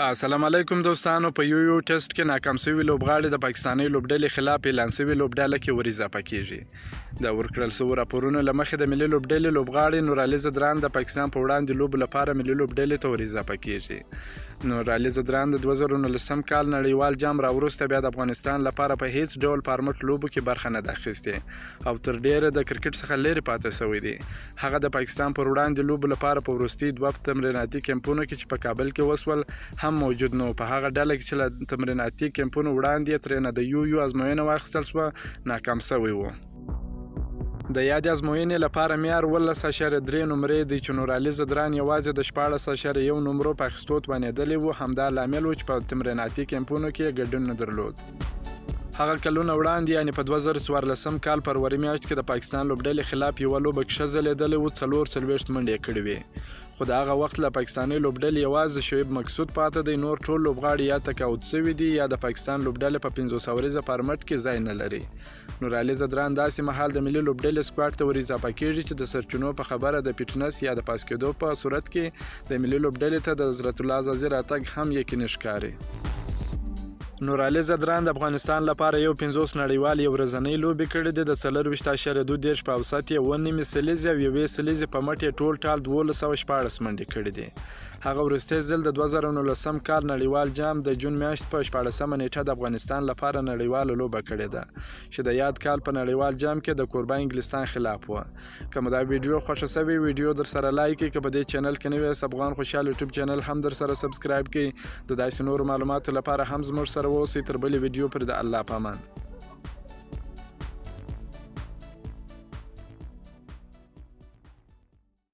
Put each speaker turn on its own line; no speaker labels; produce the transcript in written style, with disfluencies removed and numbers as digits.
السلام علیکم دوستانو. په یو ټیسټ کې ناکام شوي لوبغاړي د پاکستاني لوبډلې خلاف اعلان شوي لوبډله کې ور اضافه کیږي. د ورکړل شوو راپورونو له مخې د ملي لوبډلې لوبغاړي نورعلي زدران د پاکستان په وړاندې لوبو لپاره ملي لوبډلې ته ور اضافه کیږي. نورعلي زدران د 2019 کال نړیوال جام راوروسته بیا د افغانستان لپاره په هیڅ ډول فارمټ لوبو کې برخه نه ده اخیستې او تر ډیره د کرکټ څخه لرې پاتې شوی دی. هغه د پاکستان پر وړاندې لوبو لپاره په وروستي دوه تمریناتي کمپونو کې چې په کابل کې وسول هم موجود نو. په هغه ډله کې چې له تمریناتي کمپونو وړاندې ترېنه د یو ازموینه واخیستل شوه ناکام شوی و. د یادې ازموینې لپاره معیار 12.3 نمرې دی چې نورعلي زدران یوازې د 14.1 نمرو په اخیستو توانېدلی و. همدا لامل و چې په تمریناتي کمپونو کې ګډون نه درلود. هغه کلونه وړاندې یعنې په 2014 کال فروری میاشت کې د پاکستان لوبډلې خلاف یوه لوبه کې ښه ځلېدلی و. 44 منډې کړې وې، خو د هغه وخت له پاکستاني لوبډلې یوازې شعیب مقصود پاته دی. نور ټول لوبغاړي یا تقاعد شوي دي یا د پاکستان لوبډلې په 500 اوریزه فارمټ کې ځای نه لري. نورعلي زدران داسې مهال د ملي لوبډلې سکواډ ته ور اضافه کیږي چې د سرچینو په خبره د فټنس یا د پاس کېدو په صورت کې د ملي لوبډلې ته د حضرت الله عزازي راتګ هم یقیني ښکاري. نورعلي زدران د افغانستان لپاره یو 50 نړیوال یو ورځنۍ لوبې کړې دي. د 40.2 په اوسط یې 1 نیمې سلیزې او 1 سلیزې په مټ یې ټول 1214 منډې کړې دي. هغه وروستی ځل د 2019 کال نړیوال جام د جون میاشت په 14مه نیټه د افغانستان لپاره نړیواله لوبه کړې ده چې د یاد کال په نړیوال جام کې د کوربه انګلستان خلاف وه. که مو دا ویډیو خوښه شوې ویډیو در سره لایک کړئ. که په دې چینل کې نوی یاست افغان خوشحال یوټیوب چینل هم در سره سبسکرایب کړئ. د داسې نورو معلوماتو لپاره هم زموږ سره اوسئ. تر بلې ویډیو پر د الله په امان.